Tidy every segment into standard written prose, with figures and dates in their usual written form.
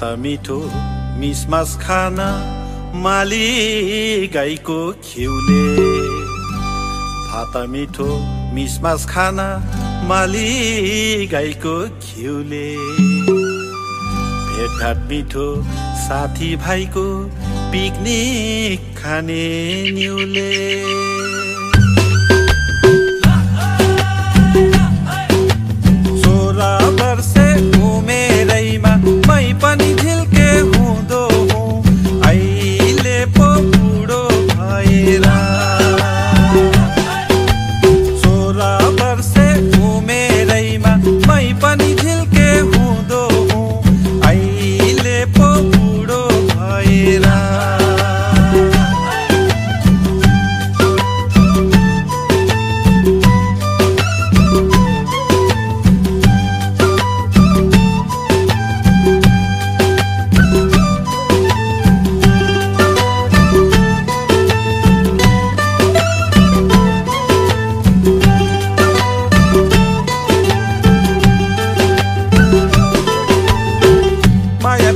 भात मिठो मिसमास खान माली गाईको खिउले। भात मिठो मिसमास खान माली गाईको खिउले। भेटघाट मिठो साथी भाइको पिकनिक खाने निउले। मै पनि झिल्के हुँदो हुँ अहिले पो बुढो भएर। 16 वर्षे उमेरैमा मै पनि झिल्के हुँदो हुँ अहिले पो बुढो भएर।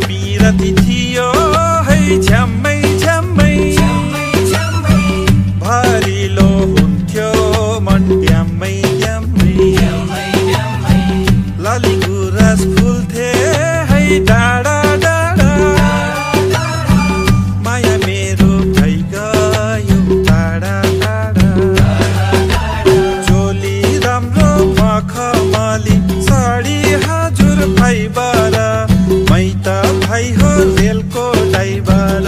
पिरती थियो है झ्याम्मै झ्याम्मै भरिलो हुन्थ्यो मन ड्याम्मै ड्याम्मै। लाली गुराँस फुल्थे है डाँडा डाँडा माया मेरो भइगयो टाढा टाढा। चोली राम्रो मखमली साडी हजुर भाइबाट मै त भाइ हो रेलको ड्राइभर।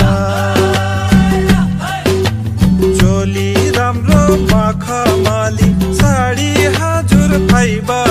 चोली राम्रो मखमली साडी हजुर भाइबाट